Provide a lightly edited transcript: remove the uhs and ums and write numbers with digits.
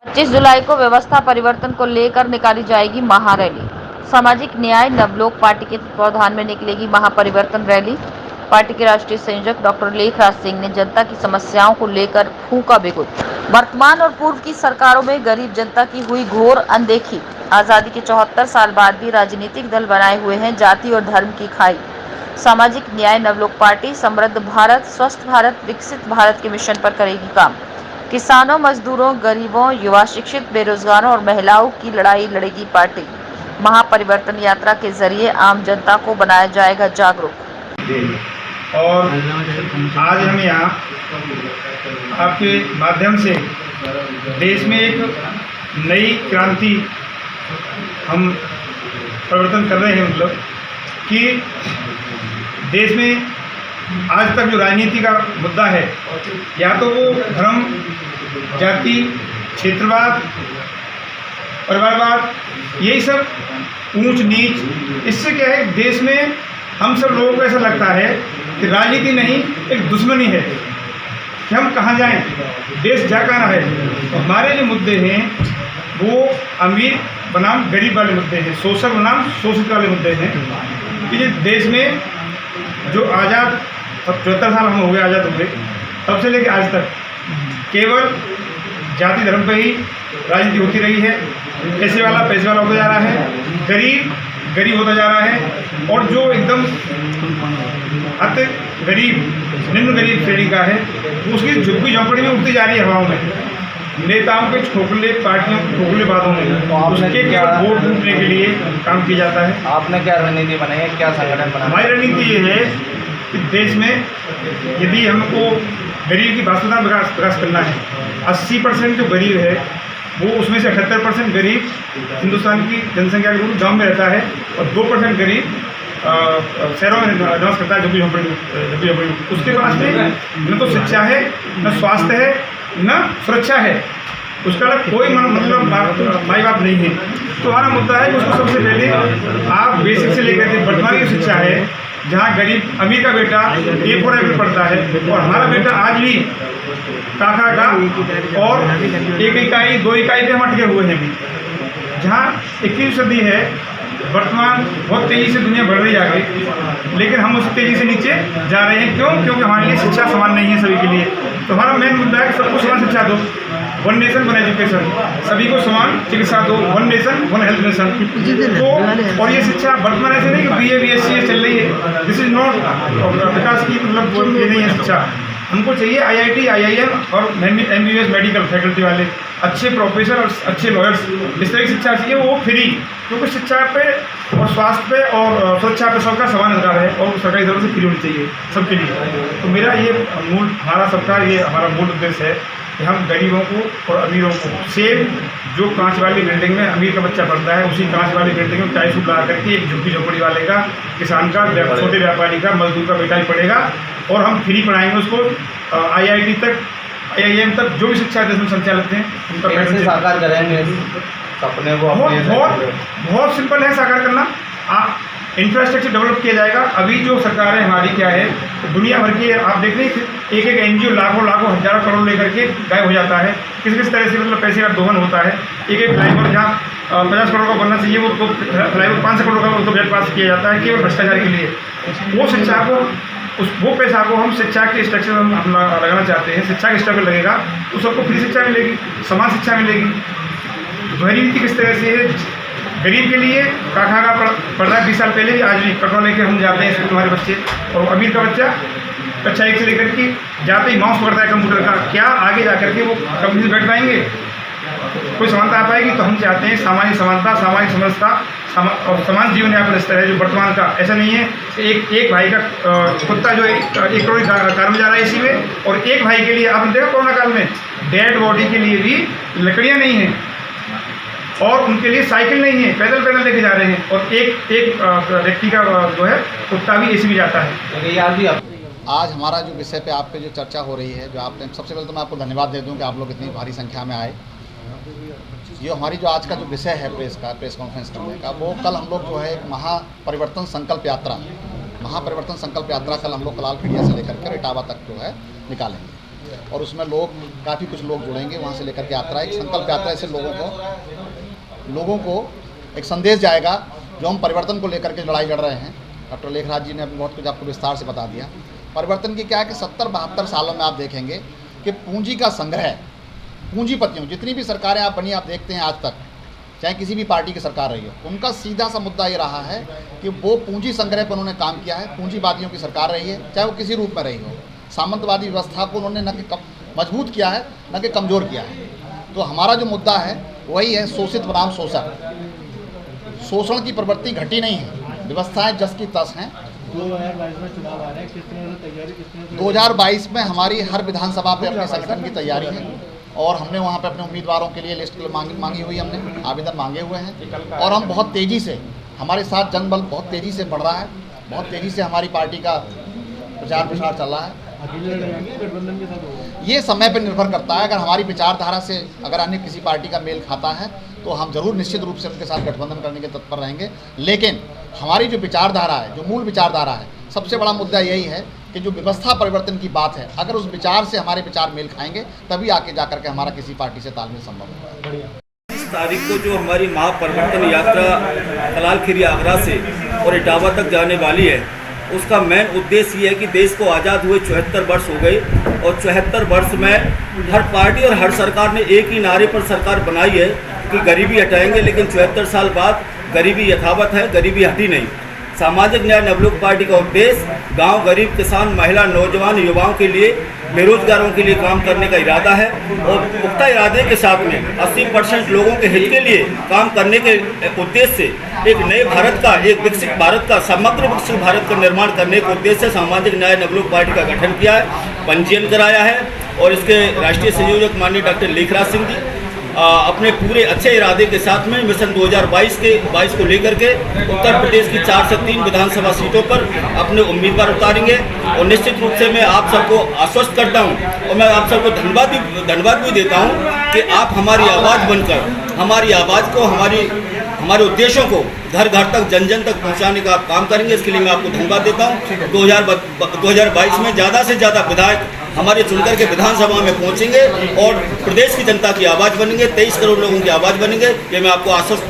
25 जुलाई को व्यवस्था परिवर्तन को लेकर निकाली जाएगी महारैली। सामाजिक न्याय नवलोक पार्टी के तत्वावधान में निकलेगी महापरिवर्तन रैली। पार्टी के राष्ट्रीय संयोजक डॉक्टर लेखराज सिंह ने जनता की समस्याओं को लेकर फूंका बिगुल। वर्तमान और पूर्व की सरकारों में गरीब जनता की हुई घोर अनदेखी। आजादी के 74 साल बाद भी राजनीतिक दल बनाए हुए हैं जाति और धर्म की खाई। सामाजिक न्याय नवलोक पार्टी समृद्ध भारत, स्वस्थ भारत, विकसित भारत के मिशन पर करेगी काम। किसानों, मजदूरों, गरीबों, युवा, शिक्षित, बेरोजगारों और महिलाओं की लड़ाई लड़ेगी पार्टी। महापरिवर्तन यात्रा के जरिए आम जनता को बनाया जाएगा जागरूक। और आज हम यहाँ आपके माध्यम से देश में एक नई क्रांति हम परिवर्तन कर रहे हैं, मतलब कि देश में आज तक जो राजनीति का मुद्दा है, या तो वो धर्म, जाति, क्षेत्रवाद, परिवारवाद, यही सब ऊंच नीच, इससे क्या है देश में हम सब लोगों को ऐसा लगता है कि राजनीति नहीं, एक दुश्मनी है कि हम कहाँ जाएं, देश जा कहाँ है। तो हमारे जो मुद्दे हैं वो अमीर बनाम गरीब वाले मुद्दे हैं, शोषक बनाम शोषित वाले मुद्दे हैं। कि देश में जो आज़ाद 74 साल हम हो गए आज़ाद हुए, तब से लेकर आज तक केवल जाति धर्म पे ही राजनीति होती रही है। पैसे वाला पैसे वाला होता जा रहा है, गरीब गरीब होता जा रहा है, और जो एकदम अति गरीब, निम्न गरीब श्रेणी का है, उसकी झुग्गी झोंपड़ी में उठती जा रही है हवाओं में, नेताओं के खोखले, पार्टियों के खोखले बातों में, उसके क्या वोट लूटने के लिए काम किया जाता है। आपने क्या रणनीति बनाई है, क्या संगठन बनाया? हमारी रणनीति ये है कि देश में यदि हमको गरीब की वास्तविकता विकास करना है, 80% जो गरीब है वो उसमें से 78% गरीब हिंदुस्तान की जनसंख्या के रूप में गाँव में रहता है, और 2% गरीब शहरों में निवास करता है, झुग्गी झोंपड़ी। उसके पास में न तो शिक्षा है, न स्वास्थ्य है, न सुरक्षा है, उसका कोई मतलब माई बाप नहीं है। तो हमारा मुद्दा है कि उसको सबसे पहले आप बेसिक से लेकर के वर्तमान की शिक्षा है, जहाँ गरीब अमीर का बेटा A4 में पढ़ता है, और हमारा बेटा आज भी काका का और 1 इकाई 2 इकाई पे हम अटके हुए हैं अभी। जहाँ 21वीं सदी है, वर्तमान बहुत तेज़ी से दुनिया बढ़ रही है आगे, लेकिन हम उस तेज़ी से नीचे जा रहे हैं। क्यों? क्योंकि हमारे लिए शिक्षा समान नहीं है सभी के लिए। तो हमारा मेन मुद्दा है कि सबको समान शिक्षा दो, 1 नेशन 1 एजुकेशन, सभी को समान चिकित्सा दो, 1 नेशन 1 हेल्थ मिशन। तो और ये शिक्षा वर्तमान ऐसे नहीं कि BA BSc चल रही है, दिस इज नॉट विकास की मतलब ये नहीं है शिक्षा। हमको चाहिए IIT IIM और MBBS मेडिकल फैकल्टी वाले अच्छे प्रोफेसर और अच्छे लॉयर्स, इस तरह की शिक्षा चाहिए, वो फ्री। क्योंकि शिक्षा पे और स्वास्थ्य पे और सुरक्षा पे सबका समान अधिकार है, और सरकारी तरफ से फ्री होनी चाहिए सबके लिए। तो मेरा ये मूल, हमारा सबका ये हमारा मूल उद्देश्य है कि हम गरीबों को और अमीरों को सेम, जो कांच वाली बिल्डिंग में अमीर का बच्चा पढ़ता है, उसी कांच वाली बिल्डिंग में टाइल्स लगा करके एक झुग्गी झोपड़ी वाले का, किसान का, छोटे व्यापारी का, मजदूर का बेटा ही पढ़ेगा, और हम फ्री पढ़ाएंगे उसको IIT तक, IIM तक, जो भी शिक्षा देश में संचालित हैं उनका कैसे साकार करेंगे सपने को? बहुत सिंपल है साकार करना। इंफ्रास्ट्रक्चर डेवलप किया जाएगा। अभी जो सरकार है हमारी क्या है, तो दुनिया भर की आप देख रहे हैं, एक NGO लाखों हजारों करोड़ लेकर के गायब हो जाता है। किस तरह से मतलब पैसे का दोहन होता है। एक फ्लाईओवर जहाँ 50 करोड़ का बनना चाहिए, वो फ्लाईओवर 500 करोड़ का उसको बजट पास किया जाता है केवल भ्रष्टाचार के लिए। वो शिक्षा को, वो पैसा को हम शिक्षा के स्ट्रक्चर में हम लगाना चाहते हैं। शिक्षा के स्ट्रक्चर लगेगा तो सबको फ्री शिक्षा मिलेगी, समान शिक्षा मिलेगी। गरीब नीति किस तरह से है, गरीब के लिए काका का पढ़ रहा है 20 साल पहले भी, आज भी कटवा लेकर हम जाते हैं स्कूल हमारे बच्चे, और अमीर का बच्चा कक्षा 1 से लेकर के जाते ही माउस पकड़ता है कंप्यूटर का, क्या आगे जा करके वो कंपनी से बैठ पाएंगे? कोई समानता आ पाएगी? तो हम चाहते हैं सामाजिक समानता, सामाजिक समरसता और समान जीवन यापन स्तर है जो वर्तमान का। ऐसा नहीं है एक भाई का कुत्ता जो 1 करोड़ कार में जा रहा है इसी में, और एक भाई के लिए आपने देखा कोरोना काल में डेड बॉडी के लिए भी लकड़ियाँ नहीं हैं, और उनके लिए साइकिल नहीं है, पैदल लेके जा रहे हैं, और एक व्यक्ति का जो है कुत्ता भी AC में जाता है। आज हमारा जो विषय पे आप पे जो चर्चा हो रही है, जो आपने, सबसे पहले तो मैं आपको धन्यवाद दे दूं कि आप लोग इतनी भारी संख्या में आए। ये हमारी जो आज का जो विषय है प्रेस कॉन्फ्रेंस करने का, वो कल हम लोग जो है एक महापरिवर्तन संकल्प यात्रा कल हम लोग कलाल खड़िया से लेकर के इटावा तक जो है निकालेंगे। और उसमें लोग काफ़ी कुछ लोग जुड़ेंगे वहाँ से लेकर के यात्रा, एक संकल्प यात्रा से लोगों को एक संदेश जाएगा जो हम परिवर्तन को लेकर के लड़ाई लड़ रहे हैं। डॉक्टर लेखराज जी ने अभी बहुत कुछ आपको विस्तार से बता दिया। परिवर्तन की क्या है कि 70-72 सालों में आप देखेंगे कि पूंजी का संग्रह, पूंजीपतियों, जितनी भी सरकारें आप बनी, आप देखते हैं आज तक, चाहे किसी भी पार्टी की सरकार रही हो, उनका सीधा सा मुद्दा ये रहा है कि वो पूंजी संग्रह पर उन्होंने काम किया है। पूंजीवादियों की सरकार रही है, चाहे वो किसी रूप में रही हो। सामंतवादी व्यवस्था को उन्होंने न कि मजबूत किया है, न कि कमज़ोर किया है। तो हमारा जो मुद्दा है वही है, शोषित बनाम शोषक। शोषण की प्रवृत्ति घटी नहीं है, व्यवस्थाएं जस की तस हैं। 2022 में चुनाव आ रहे हैं, किस तरह से तैयारी 2022 में हमारी हर विधानसभा पे अपने संगठन की तैयारी है और हमने वहाँ पे अपने उम्मीदवारों के लिए लिस्ट मांगी हुई, हमने आवेदन मांगे हुए हैं और हम बहुत तेज़ी से, हमारे साथ जनबल बहुत तेज़ी से बढ़ रहा है, बहुत तेज़ी से हमारी पार्टी का प्रचार प्रसार चल रहा है। अकेले लड़ेंगे, गठबंधन के साथ होगा? ये समय पर निर्भर करता है। अगर हमारी विचारधारा से अगर अन्य किसी पार्टी का मेल खाता है तो हम जरूर निश्चित रूप से उनके साथ गठबंधन करने के तत्पर रहेंगे। लेकिन हमारी जो विचारधारा है, जो मूल विचारधारा है, सबसे बड़ा मुद्दा यही है कि जो व्यवस्था परिवर्तन की बात है, अगर उस विचार से हमारे विचार मेल खाएंगे तभी आगे जा करके हमारा किसी पार्टी से तालमेल संभव होगा। 20 तारीख को जो हमारी महापरिवर्तन यात्रा कलाल खीरी आगरा से और इटावा तक जाने वाली है, उसका मेन उद्देश्य ये है कि देश को आज़ाद हुए 74 वर्ष हो गए और 74 वर्ष में हर पार्टी और हर सरकार ने एक ही नारे पर सरकार बनाई है कि गरीबी हटाएंगे, लेकिन 74 साल बाद गरीबी यथावत है, गरीबी हटी नहीं। सामाजिक न्याय नवलोक पार्टी का उद्देश्य गांव, गरीब, किसान, महिला, नौजवान, युवाओं के लिए, बेरोजगारों के लिए काम करने का इरादा है और पुख्ता इरादे के साथ में 80% लोगों के हित के लिए काम करने के उद्देश्य से एक नए भारत का, एक विकसित भारत का, समग्र विकसित भारत का निर्माण करने के उद्देश्य से सामाजिक न्याय नवलोक पार्टी का गठन किया है, पंजीयन कराया है और इसके राष्ट्रीय संयोजक माननीय डॉक्टर लेखराज सिंह जी अपने पूरे अच्छे इरादे के साथ में मिशन 2022 को लेकर के उत्तर प्रदेश की 4 से 3 विधानसभा सीटों पर अपने उम्मीदवार उतारेंगे और निश्चित रूप से मैं आप सबको आश्वस्त करता हूं और मैं आप सबको धन्यवाद भी देता हूं कि आप हमारी आवाज़ बनकर हमारी आवाज़ को, हमारे उद्देश्यों को घर घर तक, जन जन तक पहुंचाने का आप काम करेंगे। इसके लिए मैं आपको धन्यवाद देता हूं। 2022 में ज़्यादा से ज़्यादा विधायक हमारे चुनकर के विधानसभा में पहुंचेंगे और प्रदेश की जनता की आवाज़ बनेंगे, 23 करोड़ लोगों की आवाज़ बनेंगे, ये मैं आपको आश्वस्त